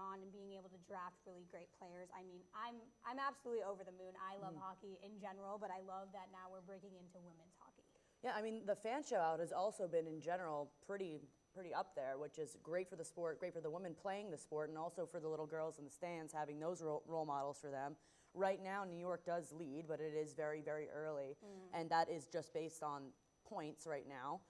on and being able to draft really great players. I mean, I'm absolutely over the moon. I love hockey in general, but I love that now we're breaking into women's hockey. Yeah, I mean, the fan show out has also been, in general, pretty up there, which is great for the sport, great for the women playing the sport, and also for the little girls in the stands, having those role models for them. Right now, New York does lead, but it is very, very early, and that is just based on points right now.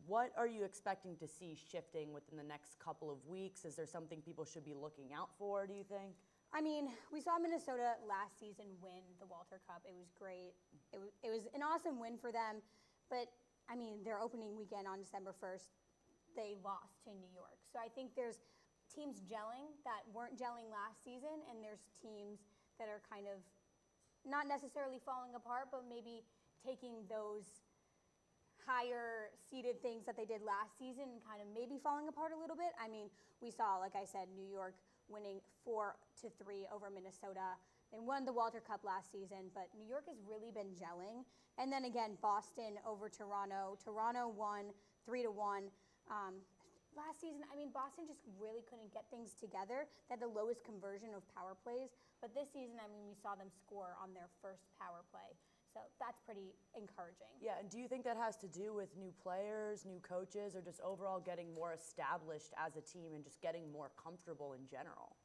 What are you expecting to see shifting within the next couple of weeks? Is there something people should be looking out for, do you think? I mean, we saw Minnesota last season win the Walter Cup. It was great. It was an awesome win for them. But, I mean, their opening weekend on December 1st, they lost to New York. So I think there's teams gelling that weren't gelling last season, and there's teams that are kind of not necessarily falling apart, but maybe taking those higher seeded things that they did last season and kind of maybe falling apart a little bit. I mean, we saw, like I said, New York winning 4-3 over Minnesota. They won the Walter Cup last season, but New York has really been gelling. And then again, Boston over Toronto. Toronto won 3-1. Last season, I mean, Boston just really couldn't get things together. They had the lowest conversion of power plays. But this season, I mean, we saw them score on their first power play. So that's pretty encouraging. Yeah, and do you think that has to do with new players, new coaches, or just overall getting more established as a team and just getting more comfortable in general?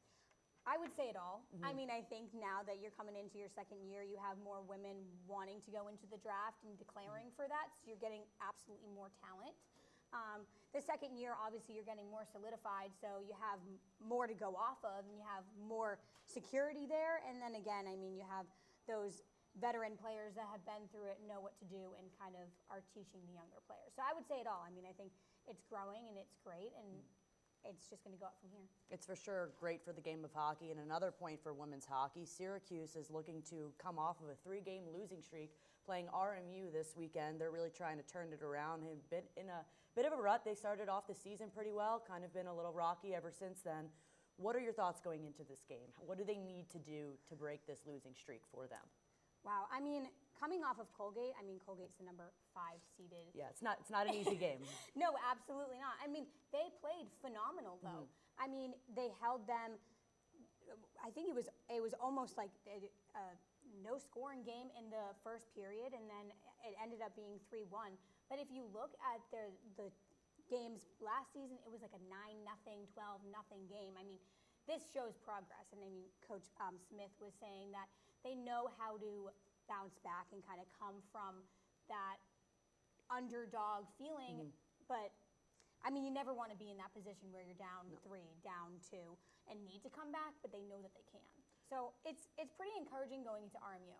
I would say it all. I mean, I think now that you're coming into your second year, you have more women wanting to go into the draft and declaring for that, so you're getting absolutely more talent. The second year, obviously, you're getting more solidified, so you have more to go off of, and you have more security there. And then again, I mean, you have those veteran players that have been through it, know what to do, and kind of are teaching the younger players. So I would say it all. I mean, I think it's growing and it's great, and it's just going to go up from here. It's for sure great for the game of hockey. And another point for women's hockey, Syracuse is looking to come off of a 3-game losing streak, playing RMU this weekend. They're really trying to turn it around. They've been in a bit of a rut. They started off the season pretty well, kind of been a little rocky ever since then. What are your thoughts going into this game? What do they need to do to break this losing streak for them? Wow, I mean, coming off of Colgate, I mean, Colgate's the number 5 seeded. Yeah, it's not an easy game. No, absolutely not. I mean, they played phenomenal though. I mean, they held them. I think it was almost like a no scoring game in the first period, and then it ended up being 3-1. But if you look at the games last season, it was like a 9-0, 12-0 game. I mean, this shows progress, and I mean, Coach Smith was saying that they know how to bounce back and kind of come from that underdog feeling. But, I mean, you never want to be in that position where you're down 3, down 2, and need to come back, but they know that they can. So it's pretty encouraging going into RMU.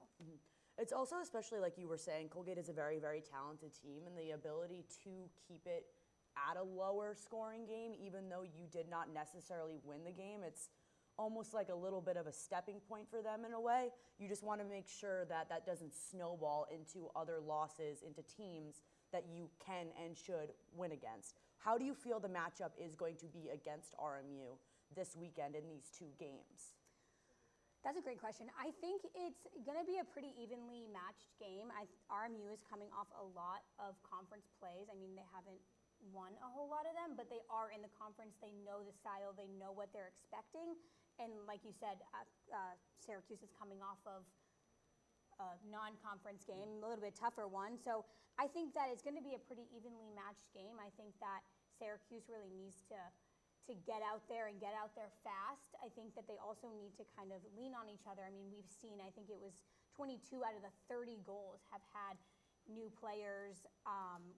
It's also, especially like you were saying, Colgate is a very, very talented team, and the ability to keep it at a lower scoring game, even though you did not necessarily win the game, it's almost like a little bit of a stepping point for them in a way. You just want to make sure that that doesn't snowball into other losses, into teams that you can and should win against. How do you feel the matchup is going to be against RMU this weekend in these 2 games? That's a great question. I think it's going to be a pretty evenly matched game. RMU is coming off a lot of conference plays. I mean, they haven't won a whole lot of them, but they are in the conference. They know the style. They know what they're expecting. And like you said, Syracuse is coming off of a non-conference game, a little bit tougher one. So I think that it's going to be a pretty evenly matched game. I think that Syracuse really needs to get out there and get out there fast. I think that they also need to kind of lean on each other. I mean, we've seen, I think it was 22 out of the 30 goals have had new players,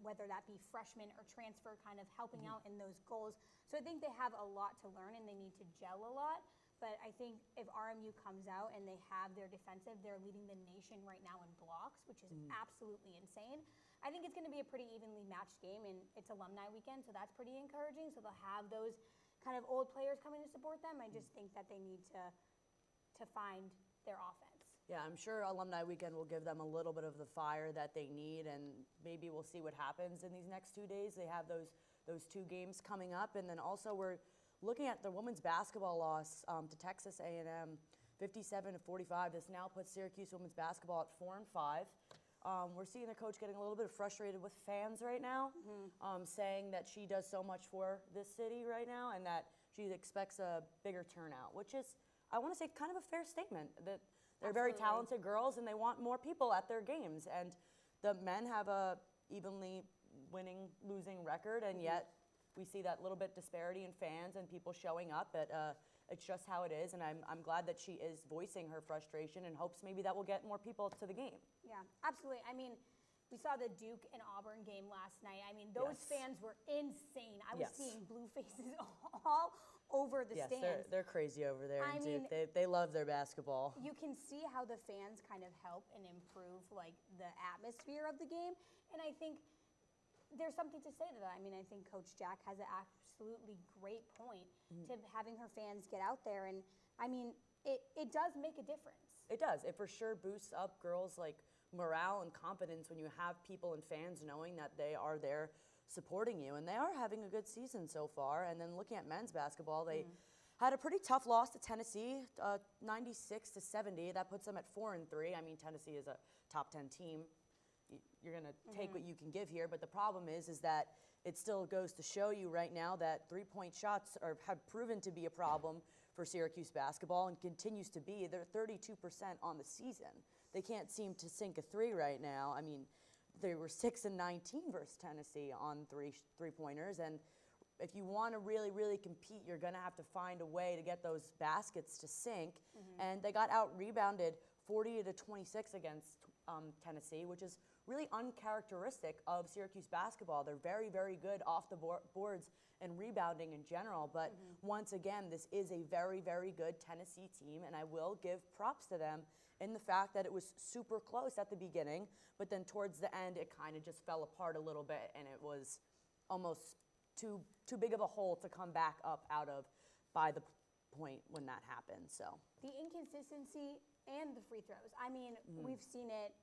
whether that be freshmen or transfer, kind of helping out in those goals. So I think they have a lot to learn and they need to gel a lot. But I think if RMU comes out and they have their defensive, they're leading the nation right now in blocks, which is absolutely insane. I think it's going to be a pretty evenly matched game, and it's alumni weekend, so that's pretty encouraging. So they'll have those kind of old players coming to support them. I just think that they need to find their offense. Yeah, I'm sure alumni weekend will give them a little bit of the fire that they need, and maybe we'll see what happens in these next 2 days. They have those 2 games coming up, and then also we're looking at the women's basketball loss to Texas A&M, 57-45. This now puts Syracuse women's basketball at 4-5. We're seeing the coach getting a little bit frustrated with fans right now, saying that she does so much for this city right now and that she expects a bigger turnout, which is, I want to say, kind of a fair statement that they're very talented girls and they want more people at their games. And the men have a evenly winning, losing record, and yet we see that little bit disparity in fans and people showing up. It's just how it is, and I'm glad that she is voicing her frustration and hopes maybe that will get more people to the game. Yeah, absolutely. I mean, we saw the Duke and Auburn game last night. I mean, those fans were insane. I was seeing blue faces all over the stands. Yes, they're crazy over there in Duke. They love their basketball. You can see how the fans kind of help and improve like the atmosphere of the game, and I think there's something to say to that. I mean, I think Coach Jack has an absolutely great point to having her fans get out there, and I mean, it does make a difference. It does. It for sure boosts up girls' like morale and confidence when you have people and fans knowing that they are there supporting you, and they are having a good season so far. And then looking at men's basketball, they had a pretty tough loss to Tennessee, 96-70. That puts them at 4-3. I mean, Tennessee is a top 10 team. You're going to take what you can give here, but the problem is that it still goes to show you right now that three-point shots have proven to be a problem for Syracuse basketball and continues to be. They're 32% on the season. They can't seem to sink a three right now. I mean, they were 6-19 versus Tennessee on three-pointers, and if you want to really, really compete, you're going to have to find a way to get those baskets to sink, and they got out-rebounded 40-26 against Tennessee, which is really uncharacteristic of Syracuse basketball. They're very, very good off the boards and rebounding in general, but once again, this is a very, very good Tennessee team, and I will give props to them in the fact that it was super close at the beginning, but then towards the end, it kind of just fell apart a little bit, and it was almost too big of a hole to come back up out of by the point when that happened. So the inconsistency and the free throws. I mean, we've seen it.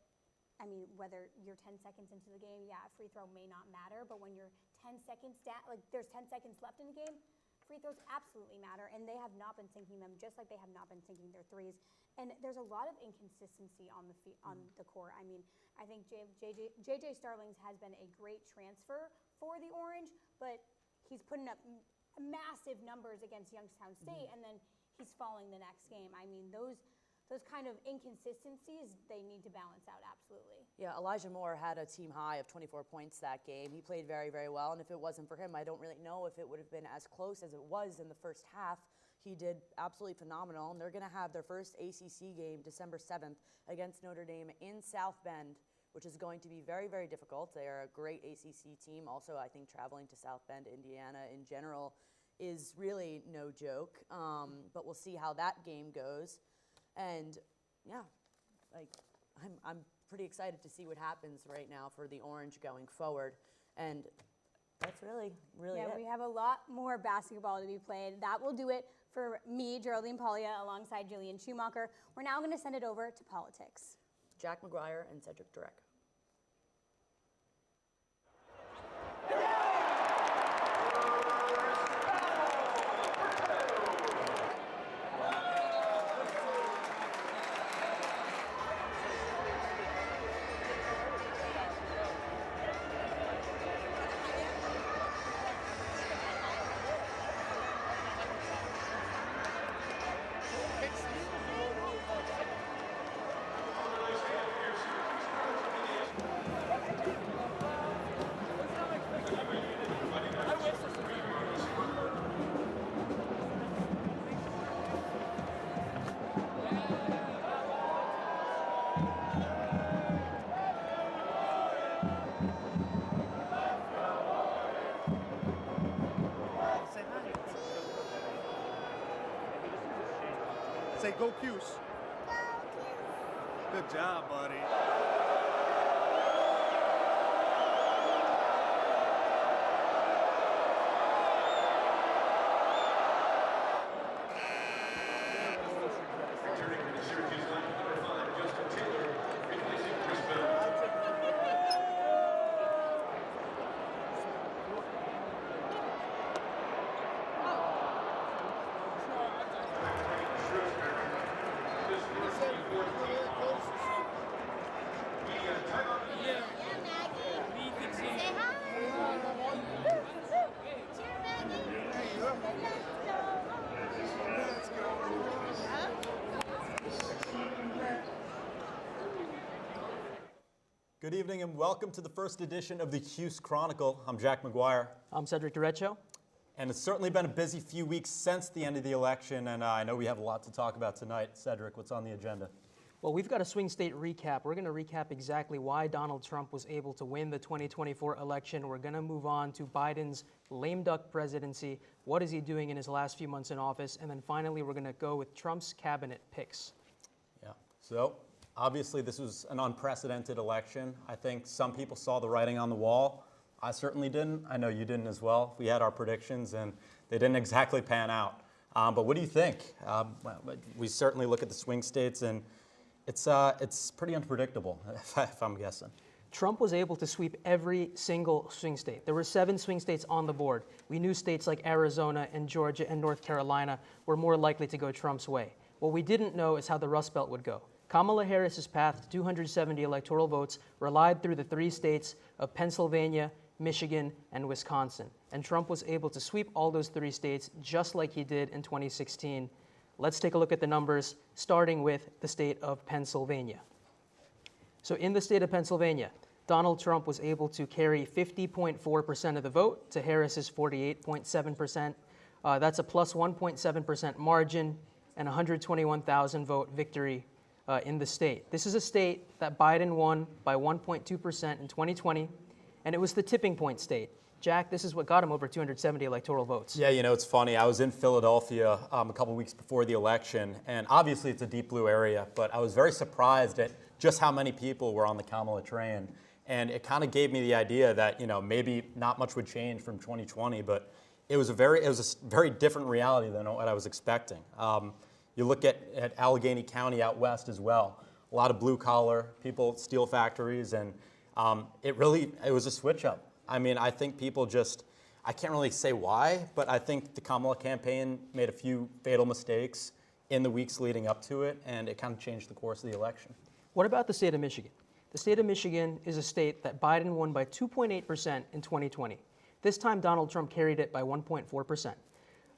I mean, whether you're 10 seconds into the game, yeah, a free throw may not matter, but when you're 10 seconds down, like there's 10 seconds left in the game, free throws absolutely matter, and they have not been sinking them, just like they have not been sinking their threes. And there's a lot of inconsistency on the court. I mean, I think JJ Starlings has been a great transfer for the Orange, but he's putting up massive numbers against Youngstown State, and then he's falling the next game. I mean, those kind of inconsistencies, they need to balance out, absolutely. Yeah, Elijah Moore had a team high of 24 points that game. He played very, very well, and if it wasn't for him, I don't really know if it would have been as close as it was in the first half. He did absolutely phenomenal, and they're going to have their first ACC game December 7th against Notre Dame in South Bend, which is going to be very, very difficult. They are a great ACC team. Also, I think traveling to South Bend, Indiana in general is really no joke, but we'll see how that game goes. And yeah, like I'm pretty excited to see what happens right now for the Orange going forward. And that's really it. Yeah, we have a lot more basketball to be played. That will do it for me, Geraldine Paglia, alongside Jillian Schumacher. We're now going to send it over to politics. Jack McGuire and Cedric Durek. Say go Cuse. Good job, buddy. Returning to the Syracuse line, number 5, Justin Taylor, replacing Chris Bell. Good evening and welcome to the first edition of the Cuse Chronicle. I'm Jack McGuire. I'm Cedric Derecho. And it's certainly been a busy few weeks since the end of the election, and I know we have a lot to talk about tonight. Cedric, what's on the agenda? Well, we've got a swing state recap. We're going to recap exactly why Donald Trump was able to win the 2024 election. We're going to move on to Biden's lame duck presidency. What is he doing in his last few months in office? And then finally, we're going to go with Trump's cabinet picks. Yeah, so obviously this was an unprecedented election. I think some people saw the writing on the wall. I certainly didn't. I know you didn't as well. We had our predictions and they didn't exactly pan out. But what do you think? Well, we certainly look at the swing states and it's pretty unpredictable, if I'm guessing. Trump was able to sweep every single swing state. There were 7 swing states on the board. We knew states like Arizona and Georgia and North Carolina were more likely to go Trump's way. What we didn't know is how the Rust Belt would go. Kamala Harris's path to 270 electoral votes relied through the 3 states of Pennsylvania, Michigan, and Wisconsin. And Trump was able to sweep all those 3 states just like he did in 2016. Let's take a look at the numbers, starting with the state of Pennsylvania. So in the state of Pennsylvania, Donald Trump was able to carry 50.4% of the vote to Harris's 48.7%. That's a plus 1.7% margin and 121,000 vote victory in the state. This is a state that Biden won by 1.2% in 2020, and it was the tipping point state. Jack, this is what got him over 270 electoral votes. Yeah, you know, it's funny. I was in Philadelphia a couple weeks before the election, and obviously it's a deep blue area, but I was very surprised at just how many people were on the Kamala train. And it kind of gave me the idea that, you know, maybe not much would change from 2020, but it was a very different reality than what I was expecting. You look at Allegheny County out west as well. A lot of blue collar people, steel factories, and it was a switch up. I mean, I think people I can't really say why, but I think the Kamala campaign made a few fatal mistakes in the weeks leading up to it, and it kind of changed the course of the election. What about the state of Michigan? The state of Michigan is a state that Biden won by 2.8% in 2020. This time, Donald Trump carried it by 1.4%,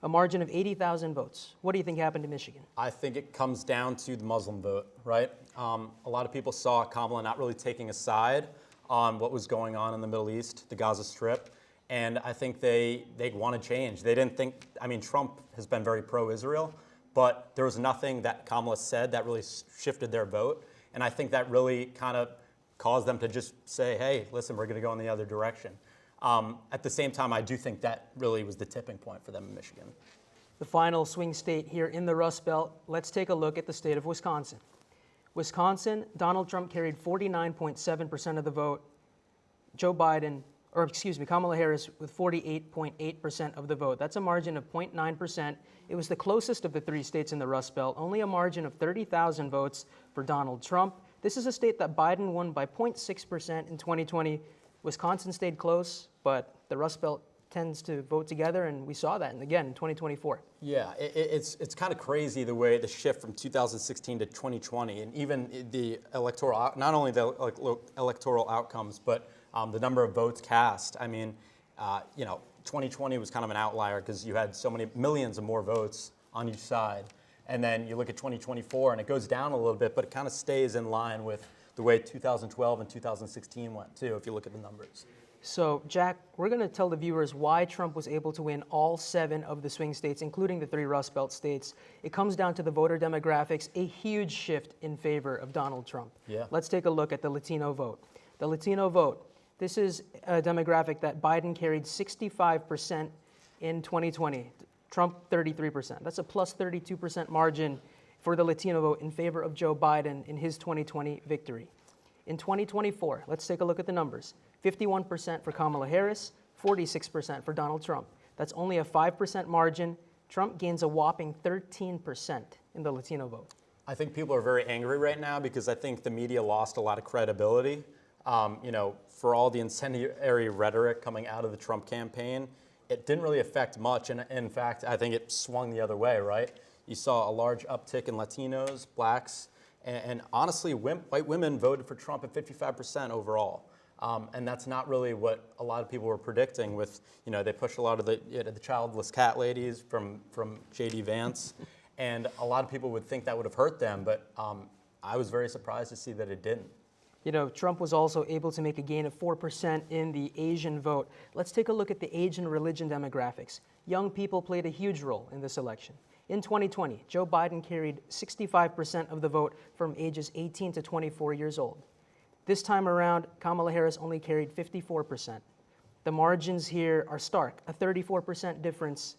a margin of 80,000 votes. What do you think happened to Michigan? I think it comes down to the Muslim vote, right? A lot of people saw Kamala not really taking a side on what was going on in the Middle East, the Gaza Strip, and I think they want to change. They didn't think, I mean, Trump has been very pro-Israel, but there was nothing that Kamala said that really shifted their vote, and I think that really kind of caused them to just say, hey, listen, we're going to go in the other direction. At the same time, I do think that really was the tipping point for them in Michigan. The final swing state here in the Rust Belt, let's take a look at the state of Wisconsin. Wisconsin, Donald Trump carried 49.7% of the vote. Kamala Harris with 48.8% of the vote. That's a margin of 0.9%. It was the closest of the 3 states in the Rust Belt, only a margin of 30,000 votes for Donald Trump. This is a state that Biden won by 0.6% in 2020. Wisconsin stayed close, but the Rust Belt tends to vote together, and we saw that again in 2024. Yeah, it's kind of crazy the way the shift from 2016 to 2020, and even the electoral, not only the electoral outcomes, but the number of votes cast. I mean, 2020 was kind of an outlier because you had so many millions of more votes on each side, and then you look at 2024, and it goes down a little bit, but it kind of stays in line with the way 2012 and 2016 went too, if you look at the numbers. So, Jack, we're going to tell the viewers why Trump was able to win all 7 of the swing states, including the 3 Rust Belt states. It comes down to the voter demographics, a huge shift in favor of Donald Trump. Yeah. Let's take a look at the Latino vote. The Latino vote, this is a demographic that Biden carried 65% in 2020, Trump 33%. That's a plus 32% margin for the Latino vote in favor of Joe Biden in his 2020 victory. In 2024, let's take a look at the numbers. 51% for Kamala Harris, 46% for Donald Trump. That's only a 5% margin. Trump gains a whopping 13% in the Latino vote. I think people are very angry right now because I think the media lost a lot of credibility. For all the incendiary rhetoric coming out of the Trump campaign, it didn't really affect much. And in fact, I think it swung the other way, right? You saw a large uptick in Latinos, blacks, and honestly, white women voted for Trump at 55% overall. And that's not really what a lot of people were predicting with, they pushed a lot of the childless cat ladies from J.D. Vance. And a lot of people would think that would have hurt them, but I was very surprised to see that it didn't. You know, Trump was also able to make a gain of 4% in the Asian vote. Let's take a look at the age and religion demographics. Young people played a huge role in this election. In 2020, Joe Biden carried 65% of the vote from ages 18 to 24 years old. This time around, Kamala Harris only carried 54%. The margins here are stark, a 34% difference,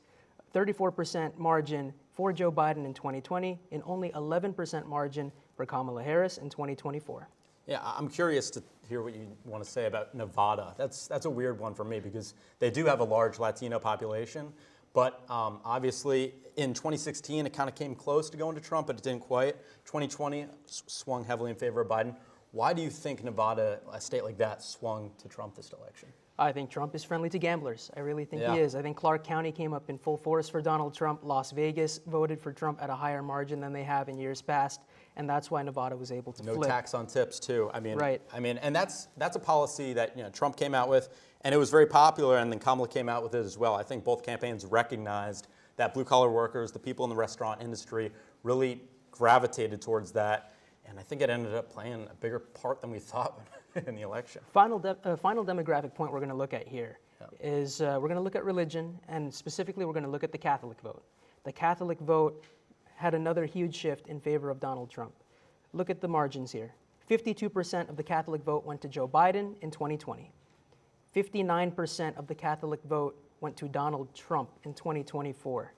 34% margin for Joe Biden in 2020 and only 11% margin for Kamala Harris in 2024. Yeah, I'm curious to hear what you want to say about Nevada. That's a weird one for me because they do have a large Latino population, but obviously in 2016 it kind of came close to going to Trump, but it didn't quite. 2020 swung heavily in favor of Biden. Why do you think Nevada, a state like that, swung to Trump this election? I think Trump is friendly to gamblers. I really think he is. I think Clark County came up in full force for Donald Trump. Las Vegas voted for Trump at a higher margin than they have in years past, and that's why Nevada was able to flip. No tax on tips, too. Right. And that's a policy that Trump came out with, and it was very popular, and then Kamala came out with it as well. I think both campaigns recognized that blue-collar workers, the people in the restaurant industry, really gravitated towards that, and I think it ended up playing a bigger part than we thought in the election. Final demographic point we're going to look at here is we're going to look at religion, and specifically we're going to look at the Catholic vote. The Catholic vote had another huge shift in favor of Donald Trump. Look at the margins here. 52% of the Catholic vote went to Joe Biden in 2020. 59% of the Catholic vote went to Donald Trump in 2024.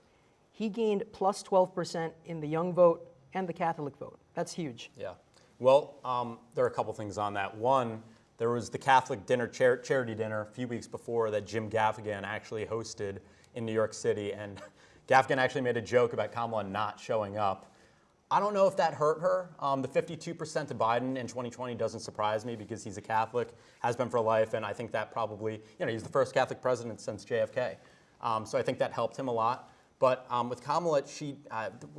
He gained plus 12% in the young vote and the Catholic vote. That's huge. Yeah. Well, there are a couple things on that. One, there was the Catholic dinner, charity dinner a few weeks before that Jim Gaffigan actually hosted in New York City, and Gaffigan actually made a joke about Kamala not showing up. I don't know if that hurt her. The 52% to Biden in 2020 doesn't surprise me because he's a Catholic, has been for life, and I think that probably, he's the first Catholic president since JFK. So I think that helped him a lot. But with Kamala,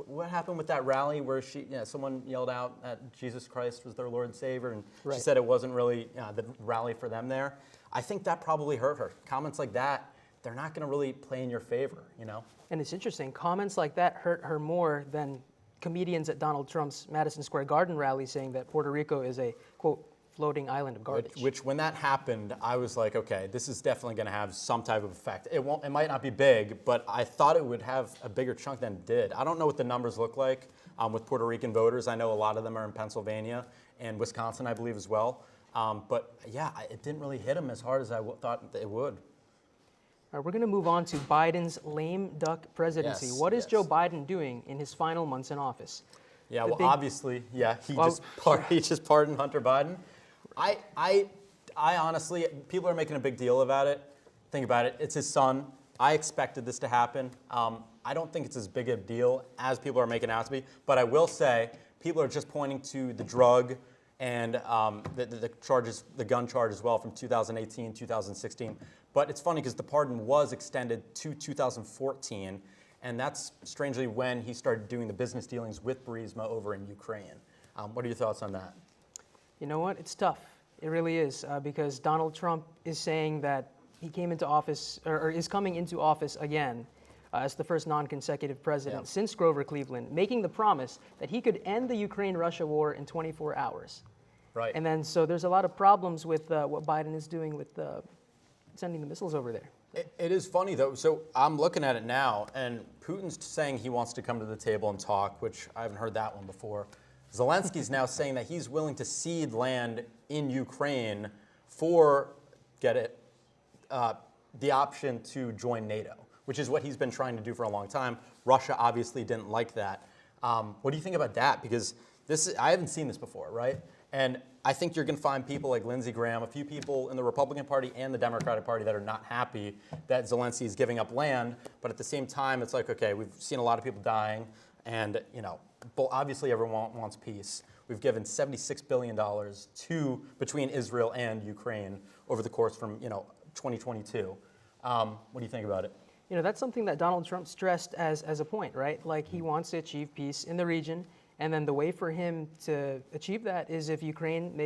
what happened with that rally where someone yelled out that Jesus Christ was their Lord and Savior, and she said it wasn't really the rally for them there. I think that probably hurt her. Comments like that, they're not going to really play in your favor, And it's interesting, comments like that hurt her more than comedians at Donald Trump's Madison Square Garden rally saying that Puerto Rico is a, quote, floating island of garbage. Which when that happened, I was like, okay, this is definitely going to have some type of effect. It might not be big, but I thought it would have a bigger chunk than it did. I don't know what the numbers look like with Puerto Rican voters. I know a lot of them are in Pennsylvania and Wisconsin, I believe, as well. But yeah, it didn't really hit them as hard as I thought it would. All right, we're going to move on to Biden's lame duck presidency. What is Joe Biden doing in his final months in office? Yeah, obviously, he just pardoned Hunter Biden. I honestly, people are making a big deal about it. Think about it. It's his son. I expected this to happen. I don't think it's as big a deal as people are making it out to be. But I will say, people are just pointing to the drug and the charges, the gun charge as well from 2018, 2016. But it's funny because the pardon was extended to 2014. And that's strangely when he started doing the business dealings with Burisma over in Ukraine. What are your thoughts on that? You know what? It's tough. It really is, because Donald Trump is saying that he came into office, or is coming into office again as the first non-consecutive president since Grover Cleveland, making the promise that he could end the Ukraine-Russia war in 24 hours. Right. And then, so there's a lot of problems with what Biden is doing with sending the missiles over there. It is funny, though. So I'm looking at it now, and Putin's saying he wants to come to the table and talk, which I haven't heard that one before. Zelensky's now saying that he's willing to cede land in Ukraine for, the option to join NATO, which is what he's been trying to do for a long time. Russia obviously didn't like that. What do you think about that? Because I haven't seen this before, right? And I think you're going to find people like Lindsey Graham, a few people in the Republican Party and the Democratic Party that are not happy that Zelensky is giving up land. But at the same time, it's like, okay, we've seen a lot of people dying, and obviously everyone wants peace. We've given $76 billion between Israel and Ukraine over the course from 2022. What do you think about it? That's something that Donald Trump stressed as a point, right? Like, he wants to achieve peace in the region, and then the way for him to achieve that is if Ukraine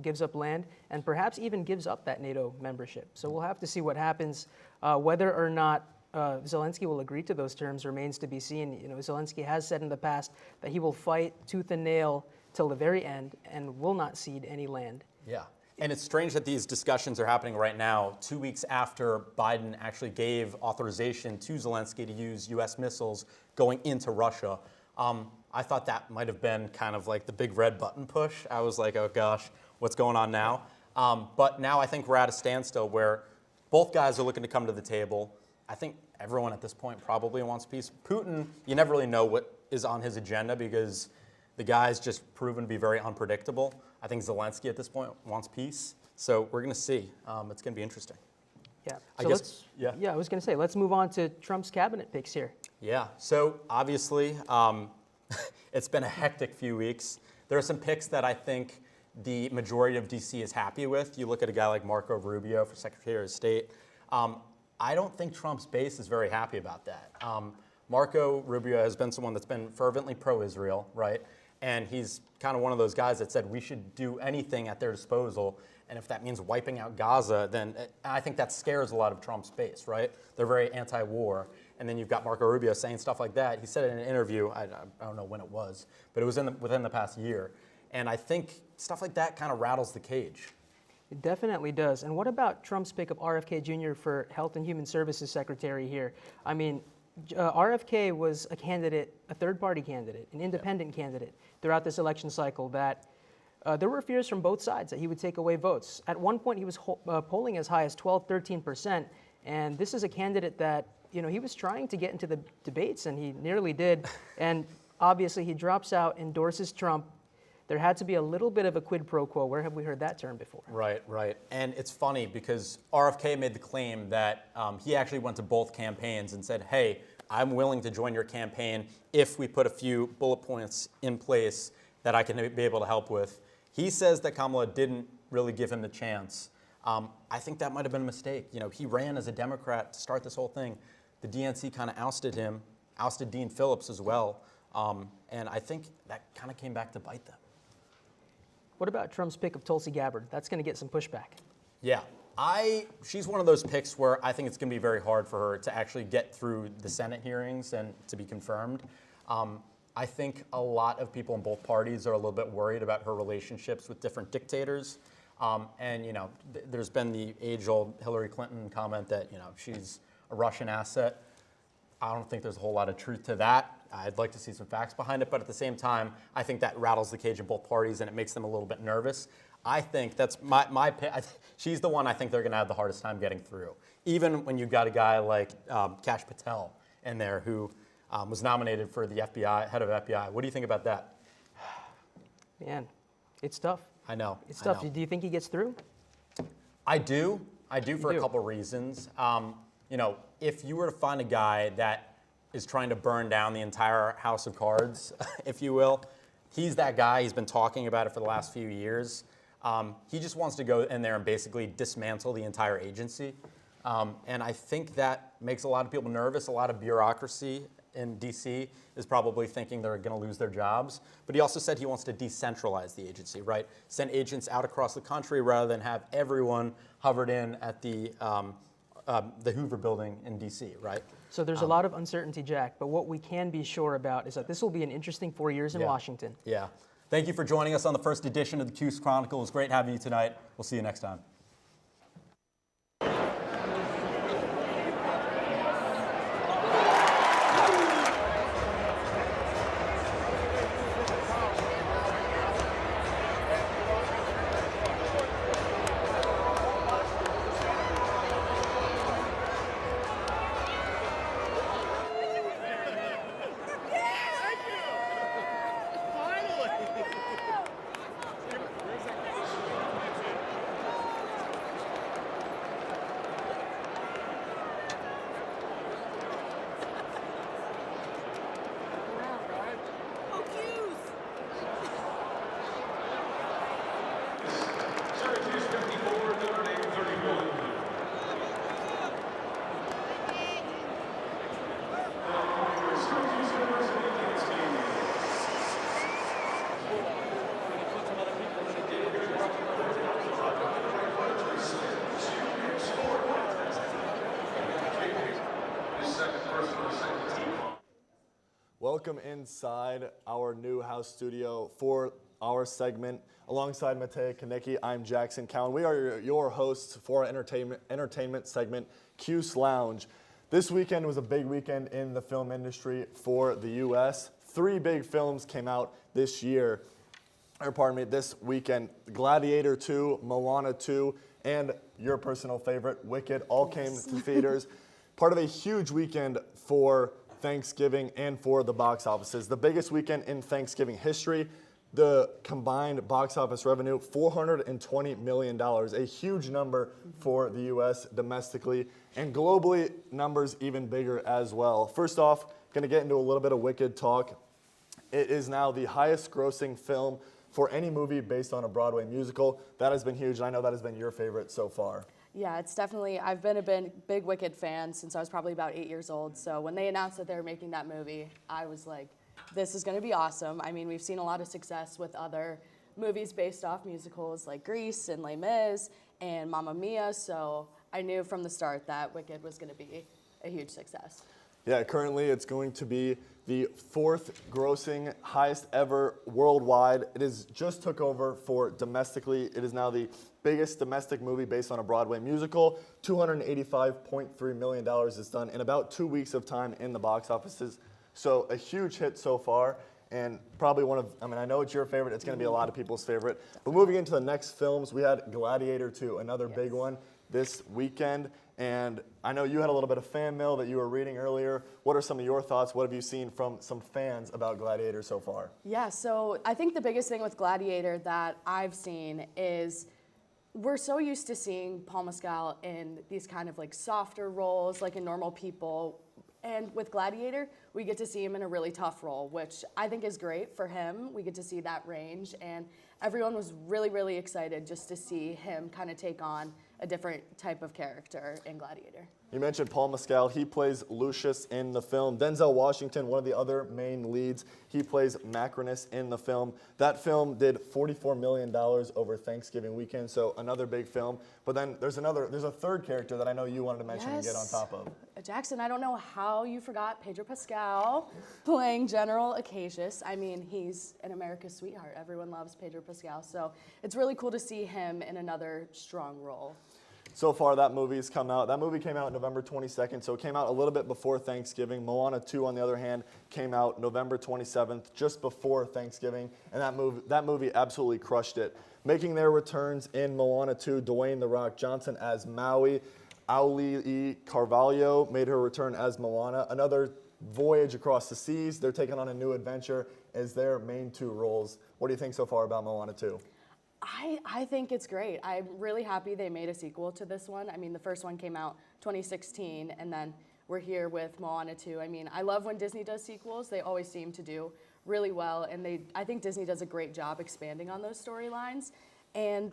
gives up land and perhaps even gives up that NATO membership. So we'll have to see what happens. Whether or not Zelensky will agree to those terms remains to be seen. Zelensky has said in the past that he will fight tooth and nail till the very end and will not cede any land. Yeah. And it's strange that these discussions are happening right now, 2 weeks after Biden actually gave authorization to Zelensky to use U.S. missiles going into Russia. I thought that might have been kind of like the big red button push. I was like, oh gosh, what's going on now? But now I think we're at a standstill where both guys are looking to come to the table. I think everyone at this point probably wants peace. Putin, you never really know what is on his agenda because the guy's just proven to be very unpredictable. I think Zelensky at this point wants peace. So we're going to see. It's going to be interesting. Yeah. I So guess, I was going to say, let's move on to Trump's cabinet picks here. Yeah. So obviously, it's been a hectic few weeks. There are some picks that I think the majority of D.C. is happy with. You look at a guy like Marco Rubio for Secretary of State. I don't think Trump's base is very happy about that. Marco Rubio has been someone that's been fervently pro-Israel, right? And he's kind of one of those guys that said we should do anything at their disposal. And if that means wiping out Gaza, then I think that scares a lot of Trump's base, right? They're very anti-war. And then you've got Marco Rubio saying stuff like that. He said it in an interview, I don't know when it was, but it was within the past year. And I think stuff like that kind of rattles the cage. It definitely does. And what about Trump's pick of RFK Jr. for Health and Human Services Secretary here? I mean, RFK was a candidate, a third-party candidate, an independent candidate throughout this election cycle that there were fears from both sides that he would take away votes. At one point, he was polling as high as 12, 13%. And this is a candidate that, you know, he was trying to get into the debates, and he nearly did. And obviously, he drops out, endorses Trump. There had to be a little bit of a quid pro quo. Where have we heard that term before? Right, right. And it's funny because RFK made the claim that he actually went to both campaigns and said, hey, I'm willing to join your campaign if we put a few bullet points in place that I can be able to help with. He says that Kamala didn't really give him the chance. I think that might have been a mistake. You know, he ran as a Democrat to start this whole thing. The DNC kind of ousted him, ousted Dean Phillips as well. And I think that kind of came back to bite them. What about Trump's pick of Tulsi Gabbard? That's going to get some pushback. Yeah, she's one of those picks where I think it's going to be very hard for her to actually get through the Senate hearings and to be confirmed. I think a lot of people in both parties are a little bit worried about her relationships with different dictators. And, you know, there's been the age-old Hillary Clinton comment that, you know, she's a Russian asset. I don't think there's a whole lot of truth to that. I'd like to see some facts behind it, but at the same time, I think that rattles the cage in both parties and it makes them a little bit nervous. I think that's my pick. She's the one I think they're going to have the hardest time getting through. Even when you've got a guy like Kash Patel in there who was nominated for the FBI, head of FBI. What do you think about that? Man, it's tough. I know. It's tough. Do you think he gets through? I do for a couple reasons. You know, if you were to find a guy that is trying to burn down the entire house of cards, if you will, he's that guy. He's been talking about it for the last few years. He just wants to go in there and basically dismantle the entire agency. And I think that makes a lot of people nervous. A lot of bureaucracy in D.C. is probably thinking they're going to lose their jobs. But he also said he wants to decentralize the agency, right? Send agents out across the country rather than have everyone hovered in at the Hoover building in D.C., right? So there's a lot of uncertainty, Jack, but what we can be sure about is that this will be an interesting 4 years in Washington. Yeah. Thank you for joining us on the first edition of the Cuse Chronicle. It was great having you tonight. We'll see you next time. Syracuse 54, Notre Dame 31. Syracuse University against Cuse. Welcome inside our Newhouse studio for our segment. Alongside Mateo Kanicki, I'm Jackson Cowan. We are your hosts for our entertainment segment, Cuse Lounge. This weekend was a big weekend in the film industry for the U.S. 3 big films came out this weekend. Gladiator 2, Moana 2, and your personal favorite, Wicked, all came to theaters. Part of a huge weekend for Thanksgiving and for the box offices. The biggest weekend in Thanksgiving history. The combined box office revenue, $420 million, a huge number for the U.S. domestically, and globally, numbers even bigger as well. First off, going to get into a little bit of Wicked talk. It is now the highest grossing film for any movie based on a Broadway musical. That has been huge, and I know that has been your favorite so far. Yeah, it's definitely, I've been a big Wicked fan since I was probably about 8 years old. So when they announced that they were making that movie, I was like, this is going to be awesome. I mean, we've seen a lot of success with other movies based off musicals like Grease and Les Mis and Mamma Mia. So I knew from the start that Wicked was going to be a huge success. Yeah, currently it's going to be the 4th grossing highest ever worldwide. It is just took over for domestically. It is now the biggest domestic movie based on a Broadway musical. $285.3 million is done in about 2 weeks of time in the box offices. So a huge hit so far, and probably one of, I know it's your favorite, it's going to be a lot of people's favorite. But moving into the next films, we had Gladiator 2, another big one this weekend. And I know you had a little bit of fan mail that you were reading earlier. What are some of your thoughts? What have you seen from some fans about Gladiator so far? Yeah, so I think the biggest thing with Gladiator that I've seen is we're so used to seeing Paul Mescal in these kind of like softer roles, like in Normal People. And with Gladiator, we get to see him in a really tough role, which I think is great for him. We get to see that range, and everyone was really, really excited just to see him kind of take on a different type of character in Gladiator. You mentioned Paul Mescal. He plays Lucius in the film. Denzel Washington, one of the other main leads, he plays Macrinus in the film. That film did $44 million over Thanksgiving weekend, so another big film. But then there's a third character that I know you wanted to mention and get on top of. Jackson, I don't know how you forgot Pedro Pascal playing General Acacius. I mean, he's an America's sweetheart. Everyone loves Pedro Pascal, so it's really cool to see him in another strong role. So far, that movie's come out. That movie came out November 22nd, so it came out a little bit before Thanksgiving. Moana 2, on the other hand, came out November 27th, just before Thanksgiving, and that movie absolutely crushed it. Making their returns in Moana 2, Dwayne "The Rock" Johnson as Maui. Auli'i Carvalho made her return as Moana. Another voyage across the seas. They're taking on a new adventure as their main 2 roles. What do you think so far about Moana 2? I think it's great. I'm really happy they made a sequel to this one. I mean, the first one came out 2016, and then we're here with Moana 2. I mean, I love when Disney does sequels. They always seem to do really well, and I think Disney does a great job expanding on those storylines. And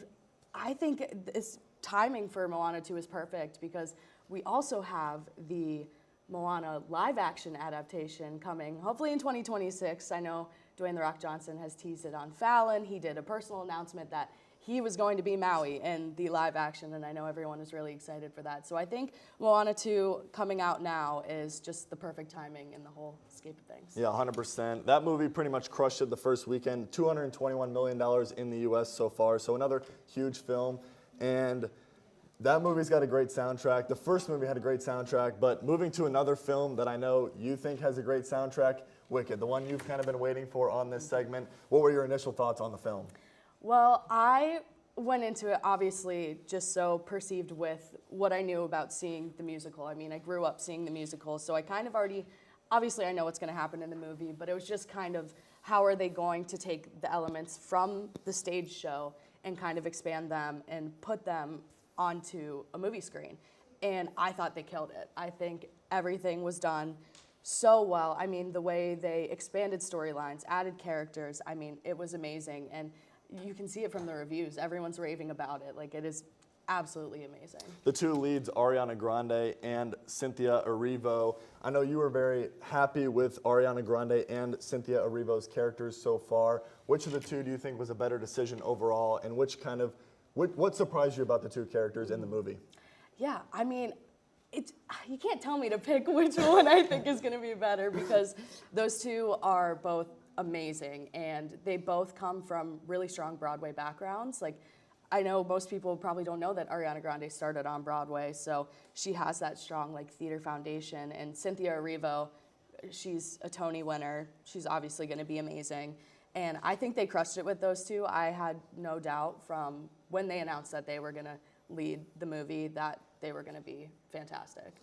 I think this timing for Moana 2 is perfect because we also have the Moana live-action adaptation coming, hopefully in 2026. I know Dwayne "The Rock" Johnson has teased it on Fallon. He did a personal announcement that he was going to be Maui in the live action, and I know everyone is really excited for that. So I think Moana 2 coming out now is just the perfect timing in the whole scape of things. Yeah, 100%. That movie pretty much crushed it the first weekend. $221 million in the U.S. so far, so another huge film. And that movie's got a great soundtrack. The first movie had a great soundtrack, but moving to another film that I know you think has a great soundtrack, Wicked, the one you've kind of been waiting for on this segment. What were your initial thoughts on the film? Well, I went into it obviously just so perceived with what I knew about seeing the musical. I mean, I grew up seeing the musical, so I kind of already, obviously I know what's going to happen in the movie, but it was just kind of how are they going to take the elements from the stage show and kind of expand them and put them onto a movie screen. And I thought they killed it. I think everything was done so well. I mean, the way they expanded storylines, added characters, I mean, it was amazing. And you can see it from the reviews. Everyone's raving about it. Like, it is absolutely amazing. The 2 leads, Ariana Grande and Cynthia Erivo. I know you were very happy with Ariana Grande and Cynthia Erivo's characters so far. Which of the 2 do you think was a better decision overall, and what surprised you about the 2 characters in the movie? Yeah, I mean, you can't tell me to pick which one I think is going to be better because those 2 are both amazing, and they both come from really strong Broadway backgrounds. Like, I know most people probably don't know that Ariana Grande started on Broadway, so she has that strong like theater foundation. And Cynthia Erivo, she's a Tony winner. She's obviously going to be amazing. And I think they crushed it with those two. I had no doubt from when they announced that they were going to lead the movie that they were going to be fantastic.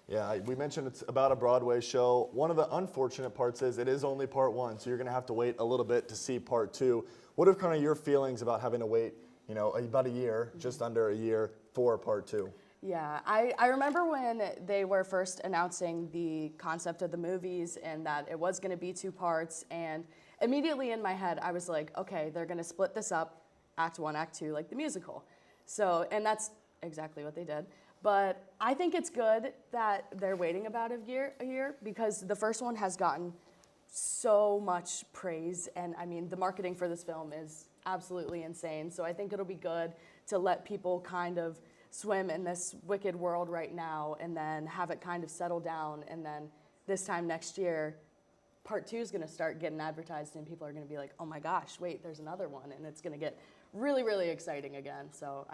Yeah, we mentioned it's about a Broadway show. One of the unfortunate parts is it is only part one, so you're going to have to wait a little bit to see part two. What are kind of your feelings about having to wait, you know, about a year, just under a year, for part two? Yeah, I remember when they were first announcing the concept of the movies and that it was going to be 2 parts, and immediately in my head I was like, okay, they're going to split this up, Act 1, Act 2, like the musical. So, and that's exactly what they did. But I think it's good that they're waiting about a year because the first one has gotten so much praise, and I mean, the marketing for this film is absolutely insane. So I think it'll be good to let people kind of swim in this wicked world right now and then have it kind of settle down, and then this time next year, part 2 is going to start getting advertised and people are going to be like, oh my gosh, wait, there's another one, and it's going to get really, really exciting again. So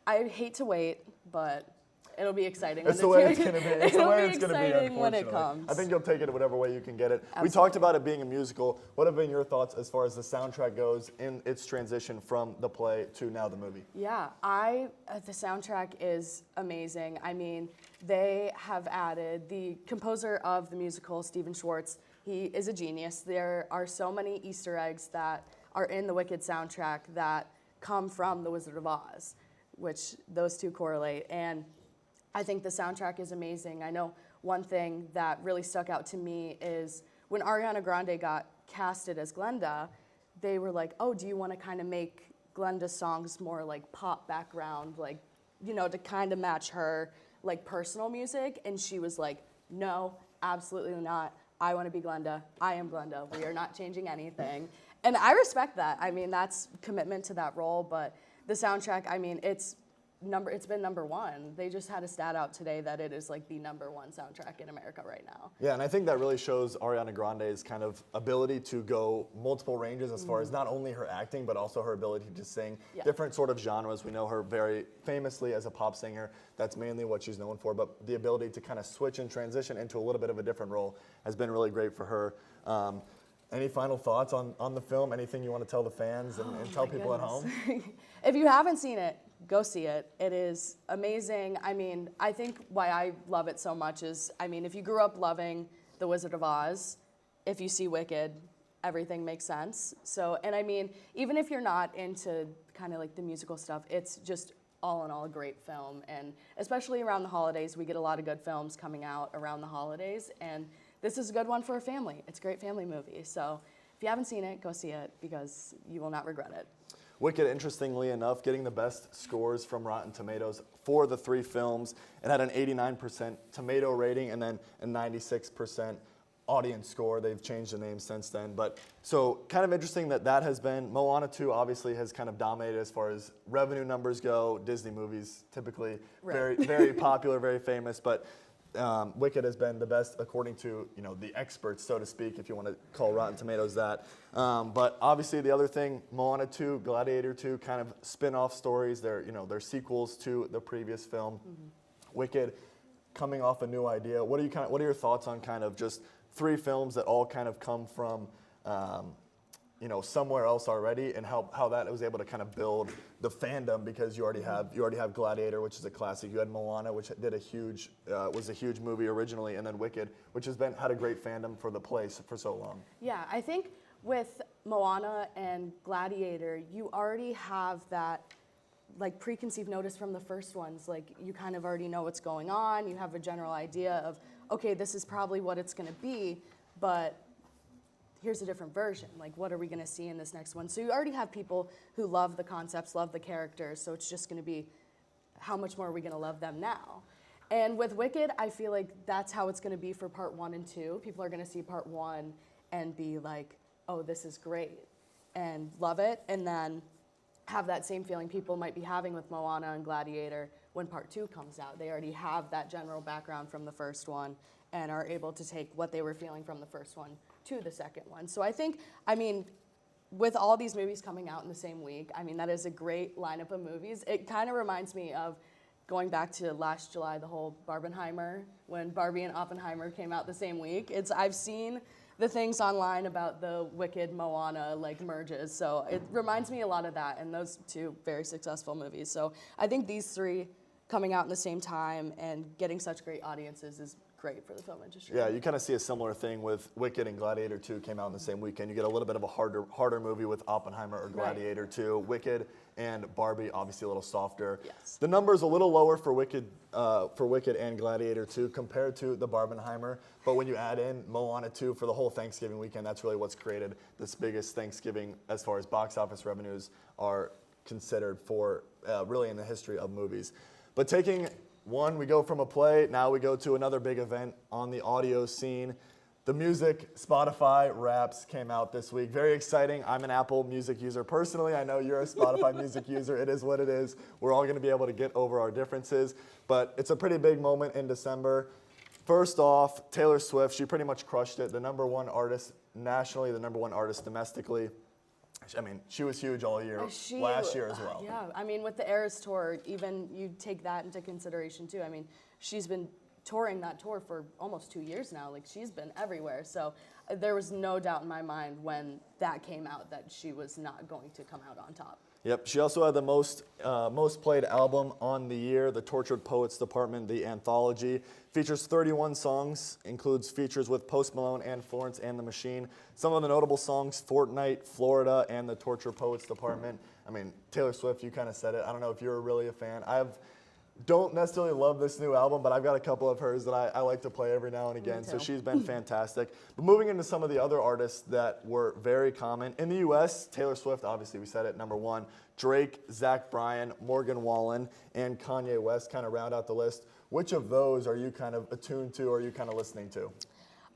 I hate to wait, but it'll be exciting. It's the way it's going to be. It's the way It'll it's be going to be, exciting when it unfortunately. comes. I think you'll take it whatever way you can get it. Absolutely. We talked about it being a musical. What have been your thoughts as far as the soundtrack goes in its transition from the play to now the movie? Yeah, the soundtrack is amazing. I mean, they have added the composer of the musical, Stephen Schwartz. He is a genius. There are so many Easter eggs that are in the Wicked soundtrack that come from The Wizard of Oz, which those two correlate. And I think the soundtrack is amazing. I know one thing that really stuck out to me is when Ariana Grande got casted as Glenda, they were like, oh, do you want to kind of make Glenda's songs more like pop background, like, you know, to kind of match her like personal music? And she was like, no, absolutely not. I want to be Glenda. I am Glenda. We are not changing anything. And I respect that. I mean, that's commitment to that role, but the soundtrack, I mean, it's been number 1. They just had a stat out today that it is like the number 1 soundtrack in America right now. Yeah, and I think that really shows Ariana Grande's kind of ability to go multiple ranges as far as not only her acting, but also her ability to sing different sort of genres. We know her very famously as a pop singer. That's mainly what she's known for, but the ability to kind of switch and transition into a little bit of a different role has been really great for her. Any final thoughts on the film? Anything you want to tell the fans and tell people at home? If you haven't seen it, go see it. It is amazing. I mean, I think why I love it so much is, I mean, if you grew up loving The Wizard of Oz, if you see Wicked, everything makes sense. So, and I mean, even if you're not into kind of like the musical stuff, it's just all in all a great film. And especially around the holidays, we get a lot of good films coming out around the holidays, and this is a good one for a family. It's a great family movie. So if you haven't seen it, go see it because you will not regret it. Wicked, interestingly enough, getting the best scores from Rotten Tomatoes for the 3 films. It had an 89% tomato rating and then a 96% audience score. They've changed the name since then. But so kind of interesting that has been, Moana 2 obviously has kind of dominated as far as revenue numbers go. Disney movies typically very, very popular, very famous. But Wicked has been the best according to, you know, the experts, so to speak, if you want to call Rotten Tomatoes that. But obviously the other thing, Moana 2, Gladiator 2, kind of spin-off stories. They're sequels to the previous film. Wicked, coming off a new idea. What are your thoughts on kind of just 3 films that all kind of come from you know, somewhere else already, and how that was able to kind of build the fandom, because you already have Gladiator, which is a classic. You had Moana, which did was a huge movie originally, and then Wicked, which had a great fandom for the place for so long. Yeah, I think with Moana and Gladiator, you already have that like preconceived notice from the first ones. Like, you kind of already know what's going on. You have a general idea of, okay, this is probably what it's going to be, but here's a different version. Like, what are we going to see in this next one? So you already have people who love the concepts, love the characters, so it's just going to be, how much more are we going to love them now? And with Wicked, I feel like that's how it's going to be for part 1 and 2. People are going to see part 1 and be like, oh, this is great, and love it, and then have that same feeling people might be having with Moana and Gladiator when part 2 comes out. They already have that general background from the first one and are able to take what they were feeling from the first one, to the second one. So I think, I mean, with all these movies coming out in the same week, I mean, that is a great lineup of movies. It kind of reminds me of going back to last July, the whole Barbenheimer, when Barbie and Oppenheimer came out the same week. I've seen the things online about the Wicked Moana like merges, so it reminds me a lot of that, and those two very successful movies. So I think these three coming out in the same time and getting such great audiences is great for the film industry. Yeah, you kind of see a similar thing with Wicked and Gladiator 2 came out in the same weekend. You get a little bit of a harder movie with Oppenheimer or Gladiator 2. Wicked and Barbie, obviously a little softer. Yes. The number's a little lower for Wicked and Gladiator 2 compared to the Barbenheimer, but when you add in Moana 2 for the whole Thanksgiving weekend, that's really what's created this biggest Thanksgiving as far as box office revenues are considered for really in the history of movies. But taking one, we go from a play, now we go to another big event on the audio scene. The music, Spotify Wraps came out this week. Very exciting. I'm an Apple Music user personally. I know you're a Spotify Music user. It is what it is. We're all going to be able to get over our differences. But it's a pretty big moment in December. First off, Taylor Swift, she pretty much crushed it. The #1 artist nationally, the #1 artist domestically. I mean, she was huge all year, last year as well. Yeah, I mean, with the Eras Tour, even you take that into consideration too. I mean, she's been touring that tour for almost 2 years now. Like, she's been everywhere. So there was no doubt in my mind when that came out that she was not going to come out on top. Yep, she also had the most played album on the year, the Tortured Poets Department, the anthology. Features 31 songs, includes features with Post Malone and Florence and the Machine. Some of the notable songs, Fortnite, Florida, and the Tortured Poets Department. I mean, Taylor Swift, you kind of said it. I don't know if you're really a fan. Don't necessarily love this new album, but I've got a couple of hers that I like to play every now and again, so she's been fantastic. But moving into some of the other artists that were very common. In the U.S., Taylor Swift, obviously we said it, #1. Drake, Zach Bryan, Morgan Wallen, and Kanye West kind of round out the list. Which of those are you kind of attuned to or are you kind of listening to?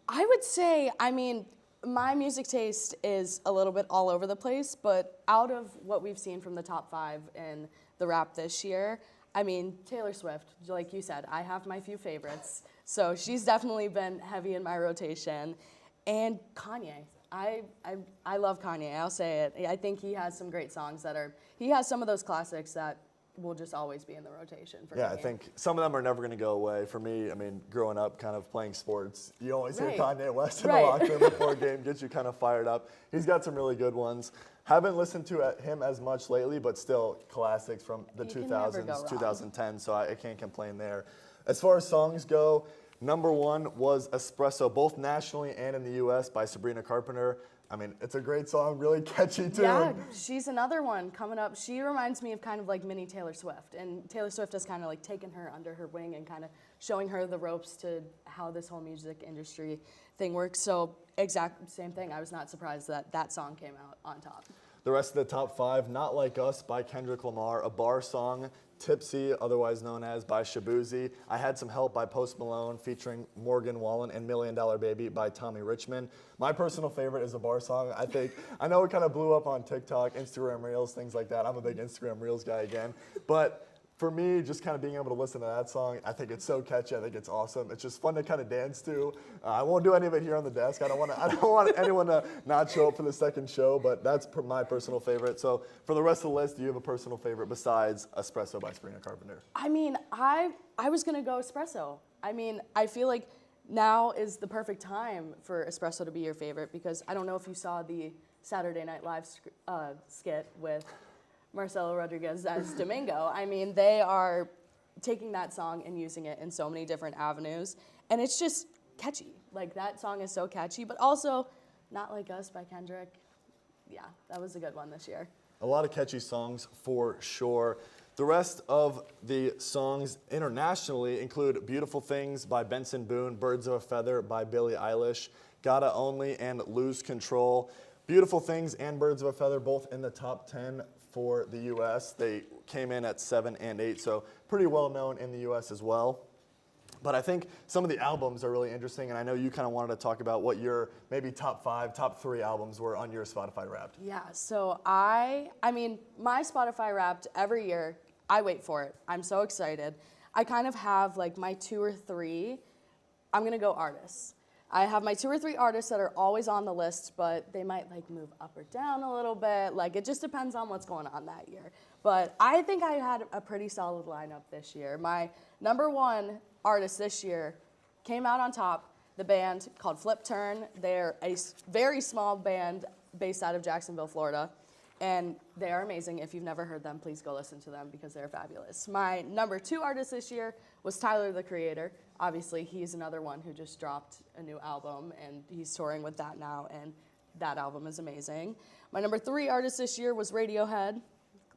I would say, I mean, my music taste is a little bit all over the place, but out of what we've seen from the top 5 in the rap this year, I mean, Taylor Swift, like you said, I have my few favorites. So she's definitely been heavy in my rotation. And Kanye. I love Kanye, I'll say it. I think he has some great songs he has some of those classics that will just always be in the rotation for me. Yeah, I think some of them are never going to go away. For me, I mean, growing up kind of playing sports, you always hear Kanye West in the locker room before a game, gets you kind of fired up. He's got some really good ones. Haven't listened to him as much lately, but still classics from the 2000s, 2010, so I can't complain there. As far as songs go, #1 was Espresso, both nationally and in the U.S. by Sabrina Carpenter. I mean, it's a great song, really catchy tune. Yeah, she's another one coming up. She reminds me of kind of like mini Taylor Swift, and Taylor Swift has kind of like taken her under her wing and kind of showing her the ropes to how this whole music industry thing works. So exact same thing. I was not surprised that that song came out on top. The rest of the top 5, Not Like Us by Kendrick Lamar, a bar song. Tipsy, otherwise known as by Shabuzi. I Had Some Help by Post Malone featuring Morgan Wallen, and $1 Million Baby by Tommy Richmond. My personal favorite is a bar song. I know it kind of blew up on TikTok, Instagram Reels, things like that. I'm a big Instagram Reels guy again. But for me, just kind of being able to listen to that song, I think it's so catchy. I think it's awesome. It's just fun to kind of dance to. I won't do any of it here on the desk. I don't want anyone to not show up for the second show, but that's my personal favorite. So for the rest of the list, do you have a personal favorite besides Espresso by Sabrina Carpenter? I mean, I was going to go Espresso. I mean, I feel like now is the perfect time for Espresso to be your favorite, because I don't know if you saw the Saturday Night Live skit with Marcelo Rodriguez as Domingo. I mean, they are taking that song and using it in so many different avenues, and it's just catchy. Like, that song is so catchy, but also Not Like Us by Kendrick. Yeah, that was a good one this year. A lot of catchy songs for sure. The rest of the songs internationally include Beautiful Things by Benson Boone, Birds of a Feather by Billie Eilish, Gotta Only, and Lose Control. Beautiful Things and Birds of a Feather both in the top 10 for the U.S. They came in at 7 and 8, so pretty well known in the U.S. as well. But I think some of the albums are really interesting, and I know you kind of wanted to talk about what your maybe top 5, top 3 albums were on your Spotify Wrapped. Yeah, so I mean, my Spotify Wrapped every year, I wait for it. I'm so excited. I kind of have like my 2 or 3. I'm gonna go artists. I have my 2 or 3 artists that are always on the list, but they might like move up or down a little bit. Like it just depends on what's going on that year. But I think I had a pretty solid lineup this year. My number 1 artist this year came out on top, the band called Flip Turn. They're a very small band based out of Jacksonville, Florida. And they are amazing. If you've never heard them, please go listen to them because they're fabulous. My number 2 artist this year was Tyler, the Creator. Obviously, he's another one who just dropped a new album, and he's touring with that now, and that album is amazing. My number 3 artist this year was Radiohead,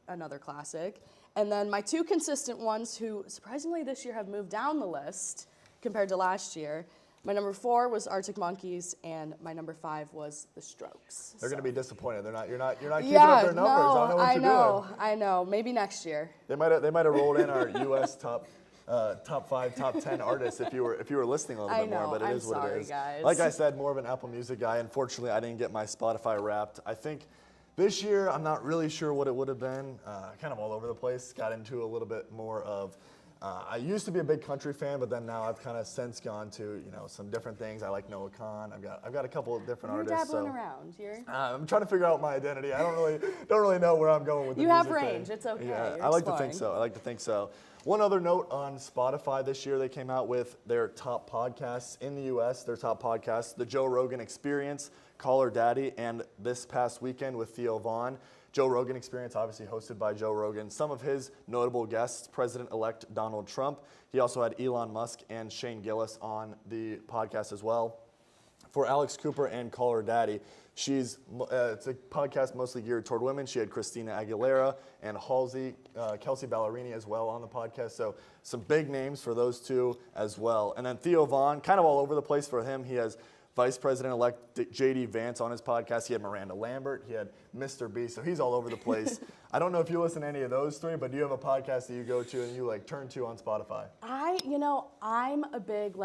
another classic. And then my 2 consistent ones who, surprisingly this year, have moved down the list compared to last year. My number 4 was Arctic Monkeys, and my number 5 was The Strokes. They're going to be disappointed. You're not keeping up their numbers. I don't know what you're doing. I know. Maybe next year. They might have rolled in our U.S. top 5, top 10 artists if you were listening a little bit more. But it is what it is. Guys. Like I said, more of an Apple Music guy. Unfortunately, I didn't get my Spotify Wrapped. I think this year I'm not really sure what it would have been. Kind of all over the place. Got into a little bit more of. I used to be a big country fan, but then now I've kind of since gone to some different things. I like Noah Kahan. I've got a couple of different You're artists. dabbling around. I'm trying to figure out my identity. I don't really know where I'm going with the You music have range. thing. It's okay. Yeah, You're I like to exploring. think so. One other note on Spotify this year, they came out with their top podcasts in the U.S. Their top podcasts: The Joe Rogan Experience, Call Her Daddy, and This Past Weekend with Theo Vaughn. Joe Rogan Experience, obviously hosted by Joe Rogan. Some of his notable guests, President-elect Donald Trump. He also had Elon Musk and Shane Gillis on the podcast as well. For Alex Cooper and Call Her Daddy, it's a podcast mostly geared toward women. She had Christina Aguilera and Kelsey Ballerini as well on the podcast. So some big names for those two as well. And then Theo Vaughn, kind of all over the place for him. He has Vice President-elect J.D. Vance on his podcast. He had Miranda Lambert. He had Mr. B. So he's all over the place. I don't know if you listen to any of those 3, but do you have a podcast that you go to and you turn to on Spotify? I'm a big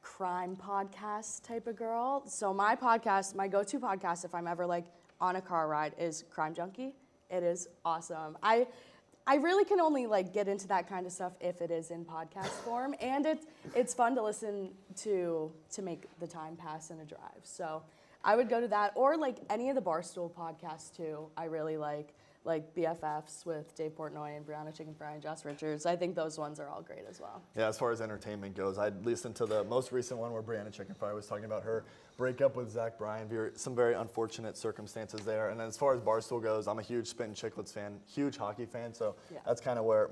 crime podcast type of girl. So my go-to podcast, if I'm ever on a car ride, is Crime Junkie. It is awesome. I really can only get into that kind of stuff if it is in podcast form, and it's fun to listen to make the time pass in a drive. So I would go to that, or any of the Barstool podcasts too. I really like BFFs with Dave Portnoy and Brianna Chicken Fry and Josh Richards. I think those ones are all great as well. Yeah, as far as entertainment goes, I listened to the most recent one where Brianna Chicken Fry was talking about her breakup with Zach Bryan. Some very unfortunate circumstances there. And then as far as Barstool goes, I'm a huge Spittin' Chicklets fan, huge hockey fan. So that's kind of where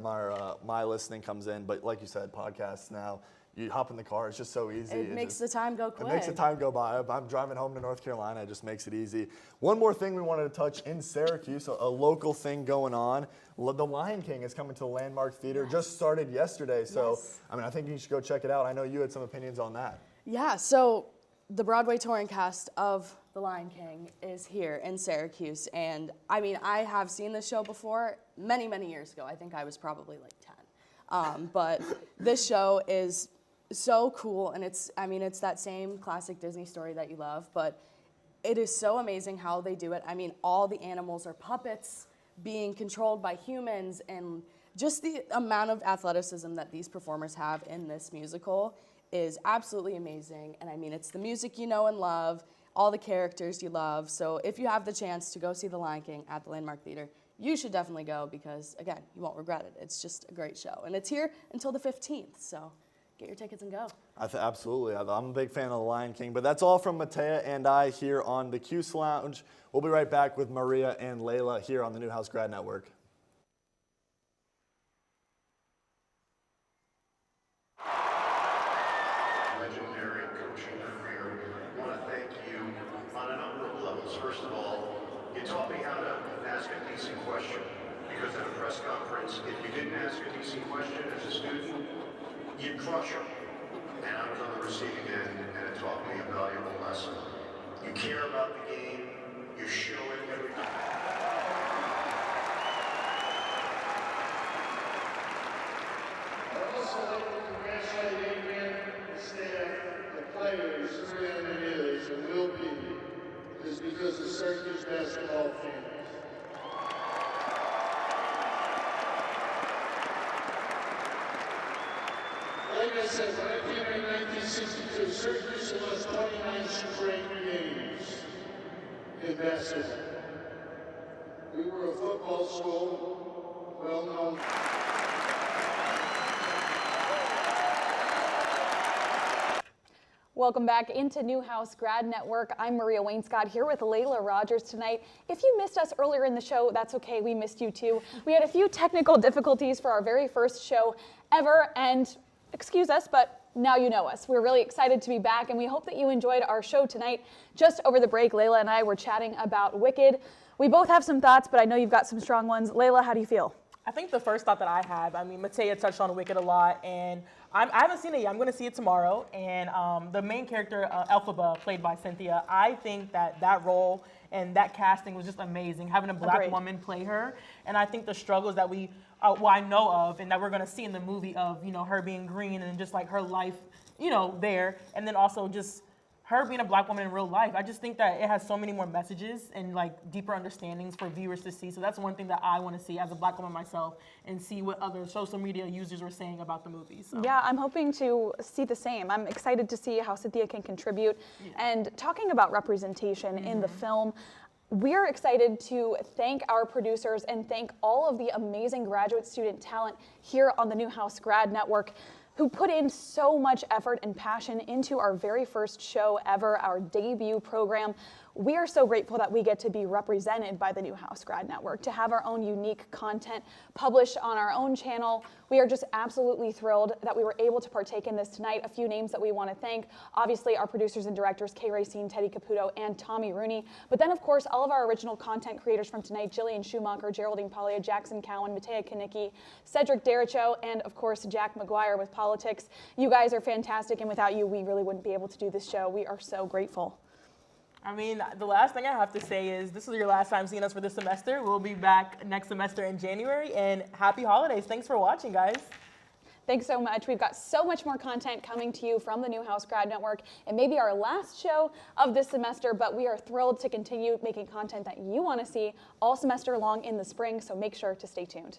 my listening comes in. But like you said, podcasts now. You hop in the car, it's just so easy. It makes the time go quick. It makes the time go by. I'm driving home to North Carolina, it just makes it easy. One more thing we wanted to touch in Syracuse, a local thing going on. The Lion King is coming to the Landmark Theater, just started yesterday. So, I think you should go check it out. I know you had some opinions on that. Yeah, so the Broadway touring cast of The Lion King is here in Syracuse. And I have seen this show before many, many years ago. I think I was probably 10. But this show is so cool, and it's that same classic Disney story that you love, but it is so amazing how they do it. All the animals are puppets being controlled by humans, and just the amount of athleticism that these performers have in this musical is absolutely amazing. And it's the music you know and love, all the characters you love. So if you have the chance to go see The Lion King at the Landmark Theater, you should definitely go because, again, you won't regret it. It's just a great show. And it's here until the 15th, so get your tickets and go. Absolutely. I'm a big fan of The Lion King. But that's all from Matea and I here on the Cuse Lounge. We'll be right back with Maria and Layla here on the Newhouse Grad Network. Legendary coaching career. I want to thank you on a number of levels. First of all, you taught me how to ask a decent question. Because at a press conference, if you didn't ask a decent question as a student, you'd crush them. And I was on the receiving end, and it taught me a valuable lesson. You care about the game, you show it every time. I'd also like to congratulate Adrian, the staff, the players. Everything it is and will be is because of Syracuse basketball fans. like I said, when I came in 1962, Syracuse lost 29 straight games in basketball. We were a football school, well known. Welcome back into Newhouse Grad Network. I'm Maria Wainscott here with Layla Rogers tonight. If you missed us earlier in the show, that's okay, we missed you too. We had a few technical difficulties for our very first show ever, and excuse us, but now you know us. We're really excited to be back, and we hope that you enjoyed our show tonight. Just over the break, Layla and I were chatting about Wicked. We both have some thoughts, but I know you've got some strong ones. Layla, how do you feel? I think the first thought that I have, I mean, Matea touched on Wicked a lot, and I haven't seen it yet. I'm going to see it tomorrow. And the main character, Elphaba, played by Cynthia, I think that role and that casting was just amazing, having a black woman play her. And I think the struggles that I know of and that we're going to see in the movie of, you know, her being green and just like her life, you know, there. And then also just her being a black woman in real life. I just think that it has so many more messages and like deeper understandings for viewers to see. So that's one thing that I want to see as a black woman myself and see what other social media users were saying about the movie. So. Yeah, I'm hoping to see the same. I'm excited to see how Cynthia can contribute. Yeah. And talking about representation in the film, we're excited to thank our producers and thank all of the amazing graduate student talent here on the Newhouse Grad Network, who put in so much effort and passion into our very first show ever, our debut program. We are so grateful that we get to be represented by the Newhouse Grad Network, to have our own unique content published on our own channel. We are just absolutely thrilled that we were able to partake in this tonight. A few names that we want to thank, obviously our producers and directors, Kay Racine, Teddy Caputo, and Tommy Rooney. But then of course, all of our original content creators from tonight, Jillian Schumacher, Geraldine Pollia, Jackson Cowan, Matea Kanicki, Cedric Dericho, and of course, Jack McGuire with Politics. You guys are fantastic, and without you, we really wouldn't be able to do this show. We are so grateful. I mean, the last thing I have to say is this is your last time seeing us for this semester. We'll be back next semester in January, and happy holidays. Thanks for watching, guys. Thanks so much. We've got so much more content coming to you from the Newhouse Grad Network. It may be our last show of this semester, but we are thrilled to continue making content that you want to see all semester long in the spring, so make sure to stay tuned.